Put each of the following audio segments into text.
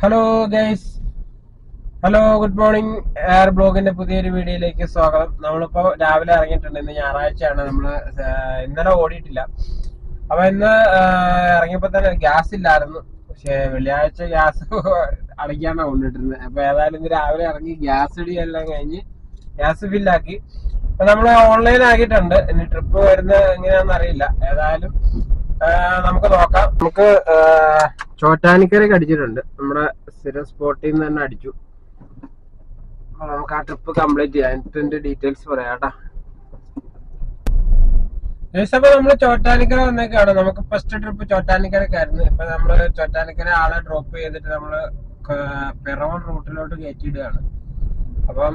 Hello guys, hello, good morning. Air ബ്ലോഗിന്റെ പുതിയൊരു വീഡിയോയിലേക്ക് സ്വാഗതം. നമ്മളിപ്പോ രാവിലെ ഇറങ്ങിയിട്ടുണ്ട്. ഇന്ന് ഞായറാഴ്ചയാണ്. നമ്മള് ഇന്നലെ ഓടിയിട്ടില്ല. അപ്പൊ ഇന്ന് ഇറങ്ങിയപ്പോ തന്നെ ഗ്യാസ് ഇല്ലായിരുന്നു. പക്ഷെ വെള്ളിയാഴ്ച ഗ്യാസ് അടയ്ക്കാനാണ് കൊണ്ടിട്ടിരുന്നത്. അപ്പൊ ഏതായാലും ഇന്ന് രാവിലെ ഇറങ്ങി ഗ്യാസ് ഇടി എല്ലാം കഴിഞ്ഞ് ഗ്യാസ് ഫില്ലാക്കി. അപ്പൊ നമ്മള് ഓൺലൈൻ ആക്കിയിട്ടുണ്ട്. ഇനി ട്രിപ്പ് വരുന്നത് എങ്ങനെയാണെന്ന് അറിയില്ല. ഏതായാലും നമുക്ക് നോക്കാം. നമുക്ക് ചോറ്റാനിക്കരയ്ക്ക് അടിച്ചിട്ടുണ്ട്. നമ്മുടെ സ്ഥിരം സ്പോട്ടിൽ നിന്ന് തന്നെ അടിച്ചു. നമുക്ക് ആ ട്രിപ്പ് കംപ്ലീറ്റ് ചെയ്യാം. എന്നിട്ട് ഡീറ്റെയിൽസ് പറയാം കേട്ടാ. അപ്പൊ നമ്മള് ചോറ്റാനിക്കര വന്നേക്കാണ്. നമുക്ക് ഫസ്റ്റ് ട്രിപ്പ് ചോറ്റാനിക്കരക്കായിരുന്നു. ഇപ്പൊ നമ്മള് ചോറ്റാനിക്കര ആളെ ഡ്രോപ്പ് ചെയ്തിട്ട് നമ്മള് പിറവം റൂട്ടിലോട്ട് കയറ്റിയിടുകയാണ്. അപ്പം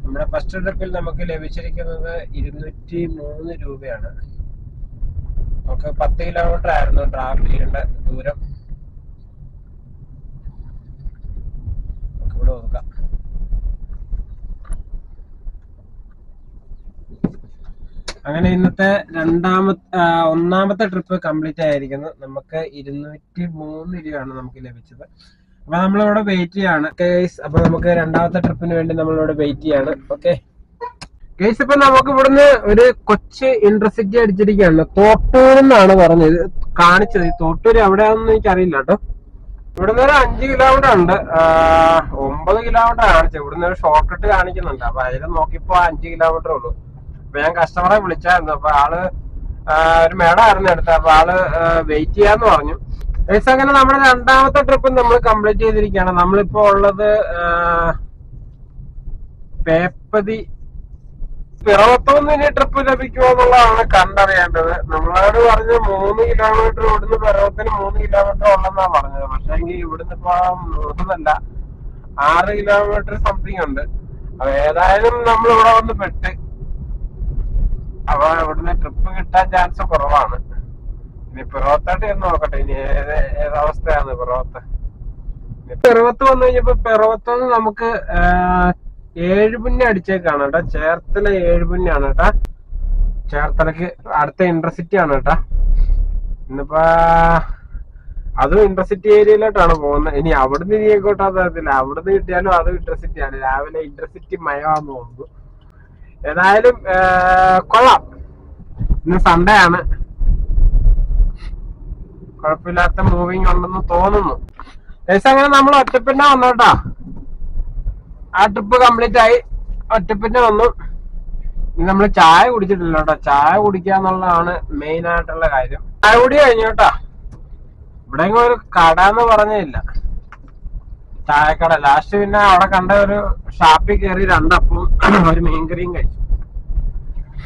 നമ്മുടെ ഫസ്റ്റ് ട്രിപ്പിൽ നമുക്ക് ലഭിച്ചിരിക്കുന്നത് 203 രൂപയാണ്. നമുക്ക് 10 കിലോമീറ്റർ ആയിരുന്നു ട്രാവൽ ചെയ്യേണ്ട ദൂരം. ഇവിടെ നോക്കാം. അങ്ങനെ ഇന്നത്തെ ഒന്നാമത്തെ ട്രിപ്പ് കംപ്ലീറ്റ് ആയിരിക്കുന്നു. നമുക്ക് 203 രൂപയാണ് നമുക്ക് ലഭിച്ചത്. അപ്പൊ നമ്മളിവിടെ വെയിറ്റ് ചെയ്യാണ് ഗൈസ്. അപ്പൊ നമുക്ക് രണ്ടാമത്തെ ട്രിപ്പിന് വേണ്ടി നമ്മളിവിടെ വെയിറ്റ് ചെയ്യാണ്. ഓക്കെ ഗൈസ്, ഇപ്പൊ നമുക്ക് ഇവിടുന്ന് ഒരു കൊച്ചു ഇന്റർസിറ്റി അടിച്ചിരിക്കുകയാണ്. തോട്ടൂർ എന്നാണ് പറഞ്ഞത്, കാണിച്ചത്. തോട്ടൂർ എവിടെയാണെന്ന് എനിക്കറിയില്ല കേട്ടോ. ഇവിടുന്ന് ഒരു 5 കിലോമീറ്റർ ഉണ്ട്. 9 കിലോമീറ്റർ കാണിച്ചത്. ഇവിടുന്ന് ഒരു ഷോർട്ട് കട്ട് കാണിക്കുന്നുണ്ട്. അപ്പൊ അതിൽ നോക്കിയപ്പോ 5 കിലോമീറ്റർ ഉള്ളൂ. അപ്പൊ ഞാൻ കസ്റ്റമറെ വിളിച്ചായിരുന്നു. അപ്പൊ ആള് ഒരു മേഡമായിരുന്നു എടുത്തത്. അപ്പൊ ആള് വെയിറ്റ് ചെയ്യാന്ന് പറഞ്ഞു. അങ്ങനെ നമ്മുടെ രണ്ടാമത്തെ ട്രിപ്പ് നമ്മൾ കംപ്ലീറ്റ് ചെയ്തിരിക്കുകയാണ്. നമ്മളിപ്പോ ഉള്ളത് പേപ്പതി പിറവത്തുനിന്ന് ഇനി ട്രിപ്പ് ലഭിക്കുമോ എന്നുള്ളതാണ് കണ്ടറിയേണ്ടത്. നമ്മളോട് പറഞ്ഞ് 3 കിലോമീറ്റർ ഇവിടുന്ന് പിറവത്തിന് 3 കിലോമീറ്റർ ഉണ്ടെന്നാ പറഞ്ഞത്. പക്ഷെ ഇവിടുന്ന് ഇപ്പൊ 3 6 കിലോമീറ്റർ സംതിങ് ഉണ്ട്. അപ്പൊ ഏതായാലും നമ്മൾ ഇവിടെ വന്ന് പെട്ട്. അപ്പൊ ഇവിടുന്ന് ട്രിപ്പ് കിട്ടാൻ ചാൻസ് കുറവാണ്. ഇനി പിറവത്തായിട്ട് എന്ന് നോക്കട്ടെ. ഇനി ഏതവസ്ഥയാണ് പിറവത്ത്. പിറവത്ത് വന്നു കഴിഞ്ഞപ്പോ പിറവത്തുനിന്ന് നമുക്ക് 7 പുന്നി അടിച്ചേക്കാണ് കേട്ടാ. ചേർത്തല 7 പുന്നാണ് കേട്ടാ. ചേർത്തലക്ക് അടുത്ത ഇന്റർസിറ്റി ആണ് കേട്ടാ. ഇന്നിപ്പോ അതും ഇന്റർസിറ്റി ഏരിയയിലോട്ടാണ് പോകുന്നത്. ഇനി അവിടുന്ന് ഇനി എങ്ങോട്ടാന്ന് അറിയത്തില്ല. അവിടുന്ന് കിട്ടിയാലും അത് ഇന്റർസിറ്റി ആണ്. രാവിലെ ഇന്റർസിറ്റി മയമാന്ന് തോന്നുന്നു. ഏതായാലും കൊള്ളാം. ഇന്ന് സൺഡേ ആണ്. കുഴപ്പമില്ലാത്ത മൂവിങ് ഉണ്ടെന്ന് തോന്നുന്നു. അങ്ങനെ നമ്മൾ ഒറ്റപ്പിന്നെ വന്നോട്ടാ. ആ ട്രിപ്പ് കംപ്ലീറ്റ് ആയി. ഒറ്റപ്പിന്നെ വന്നു. ഇനി നമ്മൾ ചായ കുടിച്ചിട്ടില്ല കേട്ടോ. ചായ കുടിക്കുക എന്നുള്ളതാണ് മെയിൻ ആയിട്ടുള്ള കാര്യം. ചായ കുടി കഴിഞ്ഞു കേട്ടാ. ഇവിടെ ഒരു കട എന്ന് പറഞ്ഞില്ല, ചായക്കട. ലാസ്റ്റ് പിന്നെ അവിടെ കണ്ട ഒരു ഷാപ്പിൽ കയറി 2 അപ്പവും ഒരു മീൻകറിയും കഴിച്ചു.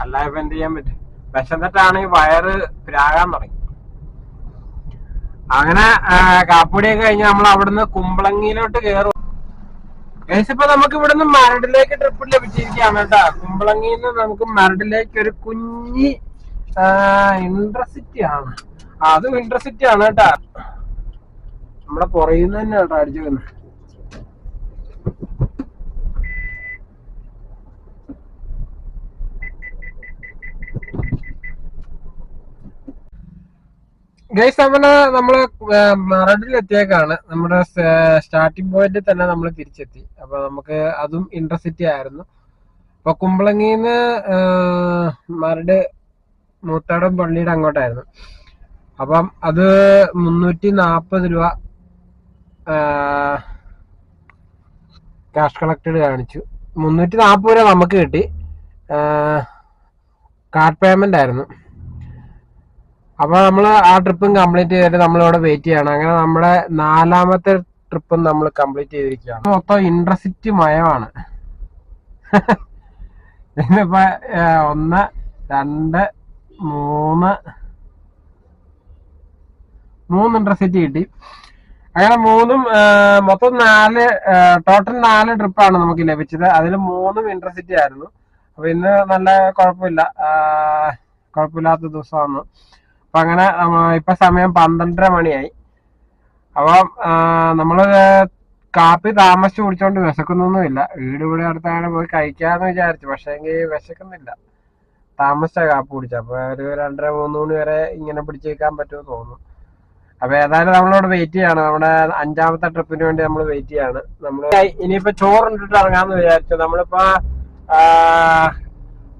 അല്ല ഇപ്പൊ എന്ത് ചെയ്യാൻ പറ്റും. വിശന്നിട്ടാണെങ്കിൽ വയറ് പ്രാകാൻ തുടങ്ങി. അങ്ങനെ കാപ്പുടിയൊക്കെ കഴിഞ്ഞ് നമ്മൾ അവിടുന്ന് കുമ്പളങ്ങിയിലോട്ട് കയറും. ഇപ്പൊ നമുക്ക് ഇവിടുന്ന് മരടിലേക്ക് ട്രിപ്പ് ലഭിച്ചിരിക്കുകയാണ് കേട്ടാ. കുമ്പളങ്ങിന്ന് നമുക്ക് മരടിലേക്ക് ഒരു കുഞ്ഞി ഇന്റർസിറ്റി ആണ്. അതും ഇന്റർസിറ്റി ആണ് കേട്ടാ. നമ്മുടെ പുറയുന്ന തന്നെ കേട്ടോ അടിച്ചു വന്നത്. ഗൈസ്, നമ്മള് മരടിലെത്തിയേക്കാണ്. നമ്മുടെ സ്റ്റാർട്ടിംഗ് പോയിന്റിൽ തന്നെ നമ്മൾ തിരിച്ചെത്തി. അപ്പൊ നമുക്ക് അതും ഇന്റർസിറ്റി ആയിരുന്നു. അപ്പൊ കുമ്പളങ്ങിന്ന് മരട് മൂത്താടം പള്ളിയുടെ അങ്ങോട്ടായിരുന്നു. അപ്പം അത് 340 രൂപ ക്യാഷ് കളക്റ്റഡ് കാണിച്ചു. 340 രൂപ നമുക്ക് കിട്ടി. കാർഡ് പേയ്മെന്റ് ആയിരുന്നു. അപ്പൊ നമ്മൾ ആ ട്രിപ്പും കംപ്ലീറ്റ് ചെയ്തിട്ട് നമ്മളിവിടെ വെയിറ്റ് ചെയ്യണം. അങ്ങനെ നമ്മുടെ 4ാമത്തെ ട്രിപ്പും നമ്മൾ കംപ്ലീറ്റ് ചെയ്തിരിക്കുകയാണ്. മൊത്തം ഇന്റർസിറ്റി മയമാണ്. ഇന്നിപ്പോ 1 2 3 ഇന്റർസിറ്റി കിട്ടി. അങ്ങനെ മൊത്തം 4 ടോട്ടൽ 4 ട്രിപ്പാണ് നമുക്ക് ലഭിച്ചത്. അതിൽ 3 ഇന്റർസിറ്റി ആയിരുന്നു. അപ്പൊ ഇന്ന് നല്ല കുഴപ്പമില്ലാത്ത ദിവസമാണ്. അപ്പൊ അങ്ങനെ ഇപ്പൊ സമയം 12:30 മണിയായി. അപ്പം നമ്മള് കാപ്പി താമസിച്ച് കുടിച്ചോണ്ട് വിശക്കുന്നൊന്നുമില്ല. വീട് ഇവിടെ അടുത്താണ്, പോയി കഴിക്കാന്ന് വിചാരിച്ചു. പക്ഷെ വിശക്കുന്നില്ല. താമസിച്ച കാപ്പി കുടിച്ച. അപ്പൊ ഒരു 2:30 3 മണി വരെ ഇങ്ങനെ പിടിച്ചേക്കാൻ പറ്റുമെന്ന് തോന്നുന്നു. അപ്പൊ ഏതായാലും നമ്മളോട് വെയിറ്റ് ചെയ്യാണ്. നമ്മുടെ 5ാമത്തെ ട്രിപ്പിന് വേണ്ടി നമ്മൾ വെയിറ്റ് ചെയ്യാണ്. നമ്മള് ഇനിയിപ്പോ ചോറുണ്ടിട്ട് ഇറങ്ങാന്ന് വിചാരിച്ചു. നമ്മളിപ്പോ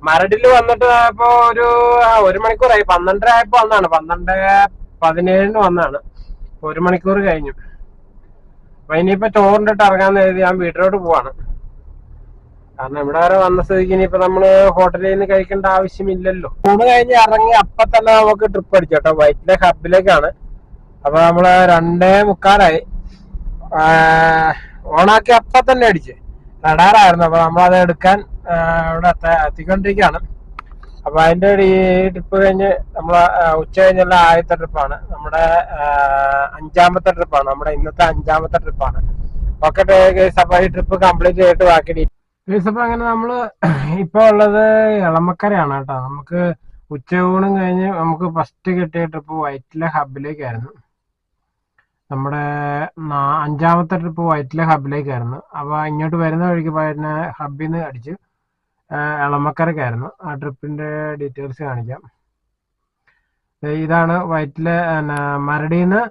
മരടില് വന്നിട്ട് ഇപ്പൊ ഒരു മണിക്കൂറായി. 12:30 ആയപ്പോ വന്നാണ്. 12:17 വന്നാണ്. 1 മണിക്കൂർ കഴിഞ്ഞു. അപ്പൊ ഇനിയിപ്പോ ചോറിണ്ടിട്ട് ഇറങ്ങാന്ന് കരുതി ഞാൻ വീട്ടിലോട്ട് പോവാണ്. കാരണം ഇവിടെ വരെ വന്ന സ്ഥിതിക്ക് ഇനിയിപ്പോ നമ്മള് ഹോട്ടലിൽ നിന്ന് കഴിക്കേണ്ട ആവശ്യമില്ലല്ലോ. ഊണ് കഴിഞ്ഞ് ഇറങ്ങി അപ്പൊ തന്നെ നമുക്ക് ട്രിപ്പ് അടിച്ചു കേട്ടോ. വൈറ്റിലെ ഹബിലേക്കാണ്. അപ്പൊ നമ്മള് 2:45 ഓണാക്കി അപ്പൊ തന്നെ അടിച്ച് റഡാറായിരുന്നു. അപ്പൊ നമ്മളത് എടുക്കാൻ ഇവിടെ എത്തിക്കൊണ്ടിരിക്കുകയാണ്. അപ്പൊ അതിന്റെ ഈ ട്രിപ്പ് കഴിഞ്ഞ് നമ്മള് ഉച്ച കഴിഞ്ഞുള്ള ആദ്യത്തെ ട്രിപ്പാണ്. നമ്മുടെ 5ാമത്തെ ട്രിപ്പാണ്. നമ്മുടെ ഇന്നത്തെ 5ാമത്തെ ട്രിപ്പാണ്. ഓക്കെ ഗൈസ്, അപ്പൊ ഈ ട്രിപ്പ് കംപ്ലീറ്റ് ചെയ്തിട്ട് ബാക്കി ഗൈസ്. അപ്പൊ അങ്ങനെ നമ്മള് ഇപ്പൊ ഉള്ളത് എളമക്കരയാണ് കേട്ടോ. നമുക്ക് ഉച്ചയൂണും കഴിഞ്ഞ് നമുക്ക് ഫസ്റ്റ് കിട്ടിയ ട്രിപ്പ് വൈറ്റിലെ ഹബിലേക്കായിരുന്നു. നമ്മുടെ 5ാമത്തെ ട്രിപ്പ് വൈറ്റിലെ ഹബിലേക്കായിരുന്നു. അപ്പൊ ഇങ്ങോട്ട് വരുന്ന വഴിക്ക് പിന്നെ ഹബിൽ നിന്ന് അടിച്ച് എളമക്കരക്കായിരുന്നു. ആ ട്രിപ്പിന്റെ ഡീറ്റെയിൽസ് കാണിക്കാം. ഇതാണ് വൈറ്റിലെ മരടിന്ന്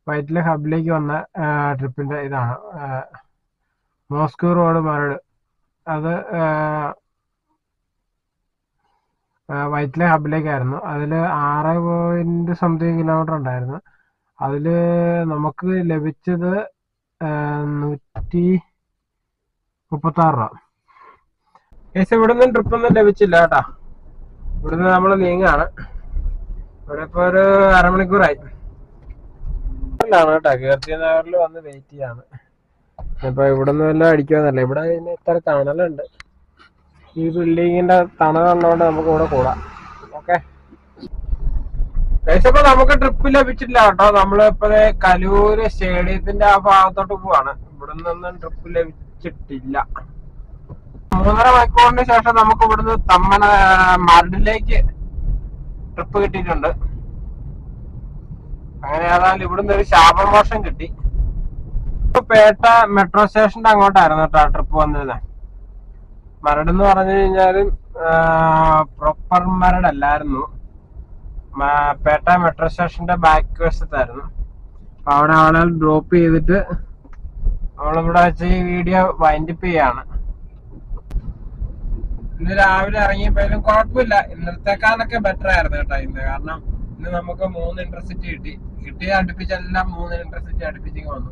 വൈറ്റിലെ ഹബിലേക്ക് വന്ന ട്രിപ്പിന്റെ ഇതാണ്. Moscow road Maradu. അത് വൈറ്റിലെ ഹബിലേക്കായിരുന്നു. അതിൽ 6.something കിലോമീറ്റർ ഉണ്ടായിരുന്നു. അതില് നമുക്ക് ലഭിച്ചത് 136 രൂപ. ഏകദേശം ഇവിടുന്ന് ട്രിപ്പൊന്നും ലഭിച്ചില്ല കേട്ടാ. ഇവിടുന്ന് നമ്മൾ നീങ്ങാണ്. ഇവിടെ ഇപ്പൊ ഒരു അരമണിക്കൂറായി കേട്ടാ. കീർത്തി നഗറിൽ വന്ന് വെയിറ്റ് ചെയ്യാണ്. ഇപ്പൊ ഇവിടുന്ന് വല്ലതും അടിക്കുമെന്നല്ല. ഇവിടെ ഇത്ര തണലുണ്ട്. ഈ ബിൽഡിങ്ങിന്റെ തണലുള്ളതുകൊണ്ട് നമുക്ക് ഇവിടെ കൂടാം. ഓക്കെ, ഇപ്പൊ നമുക്ക് ട്രിപ്പ് ലഭിച്ചില്ല കേട്ടോ. നമ്മളിപ്പോ കലൂര് സ്റ്റേഡിയത്തിന്റെ ആ ഭാഗത്തോട്ട് പോവാണ്. ഇവിടെ നിന്നൊന്നും ട്രിപ്പ് ലഭിച്ചിട്ടില്ല. 3.5 മണിക്കൂറിന് ശേഷം നമുക്ക് ഇവിടുന്ന് മരടിലേക്ക് ട്രിപ്പ് കിട്ടിയിട്ടുണ്ട്. അങ്ങനെ ഏതായാലും ഇവിടുന്ന് ഒരു ശാപമോഷം കിട്ടി. പേട്ട മെട്രോ സ്റ്റേഷന്റെ അങ്ങോട്ടായിരുന്നു കേട്ടോ ട്രിപ്പ് വന്നിരുന്നത്. മരടെന്ന് പറഞ്ഞു കഴിഞ്ഞാലും പ്രോപ്പർ മരടല്ലായിരുന്നു. പേട്ട മെട്രോ സ്റ്റേഷന്റെ ബാക്ക് വശത്തായിരുന്നു. അപ്പൊ അവിടെ ആളുകൾ ഡ്രോപ്പ് ചെയ്തിട്ട് നമ്മളിവിടെ വെച്ച് ഈ വീഡിയോ വൈൻഡപ്പ് ചെയ്യാണ്. ഇന്ന് രാവിലെ ഇറങ്ങിയപ്പോഴും കുഴപ്പമില്ല. ഇന്നലത്തേക്കാളൊക്കെ ബെറ്റർ ആയിരുന്നു കേട്ടോ ഇന്ന്. കാരണം ഇന്ന് നമുക്ക് 3 ഇന്റർസിറ്റി കിട്ടിയ അടുപ്പിച്ചെല്ലാം 3 ഇന്റർസിറ്റി അടുപ്പിച്ചിങ്ങ് വന്നു.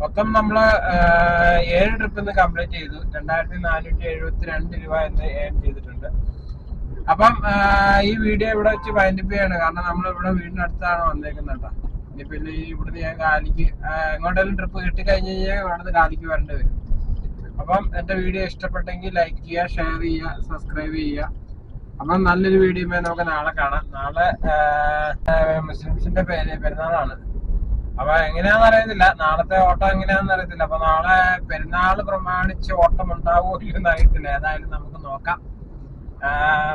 മൊത്തം നമ്മള് 7 ട്രിപ്പ് ഇന്ന് കംപ്ലീറ്റ് ചെയ്തു. 2472 രൂപ എന്ന് ഏൺ ചെയ്തിട്ടുണ്ട്. അപ്പം ഈ വീഡിയോ ഇവിടെ വെച്ച് വൈൻഡപ്പ് ചെയ്യാണ്. കാരണം നമ്മളിവിടെ വീടിനടുത്താണ് വന്നേക്കുന്നത് കേട്ടോ. ഇനിയിപ്പോ ഇവിടുന്ന് ഞാൻ കാലിക്ക് എങ്ങോട്ടെങ്കിലും ട്രിപ്പ് കിട്ടിക്കഴിഞ്ഞ് കഴിഞ്ഞാൽ ഇവിടുന്ന് കാലിക്ക് വരേണ്ടി വരും. അപ്പം എന്റെ വീഡിയോ ഇഷ്ടപ്പെട്ടെങ്കിൽ ലൈക്ക് ചെയ്യുക, ഷെയർ ചെയ്യുക, സബ്സ്ക്രൈബ് ചെയ്യുക. അപ്പം നല്ലൊരു വീഡിയോ നമുക്ക് നാളെ കാണാം. നാളെ മുസ്ലിംസിന്റെ പെരുന്നാളാണ്. അപ്പൊ എങ്ങനെയാന്ന് അറിയത്തില്ല, നാളത്തെ ഓട്ടം എങ്ങനെയാണെന്ന് അറിയത്തില്ല. അപ്പൊ നാളെ പെരുന്നാൾ പ്രമാണിച്ച് ഓട്ടം ഉണ്ടാവുമോ ഇല്ലെന്ന് അറിയത്തില്ല. ഏതായാലും നമുക്ക് നോക്കാം.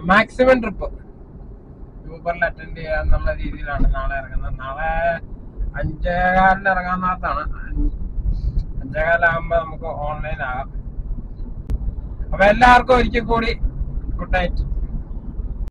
മാക്സിമം ട്രിപ്പ് യൂബറിൽ അറ്റൻഡ് ചെയ്യാന്നുള്ള രീതിയിലാണ് നാളെ ഇറങ്ങുന്നത്. നാളെ 5:15 ഇറങ്ങാൻ നേരത്താണ്. 5:15 നമുക്ക് ഓൺലൈൻ ആകാം. അപ്പൊ എല്ലാവർക്കും ഒരിക്കൽ കൂടി ഗുഡ് നൈറ്റ്.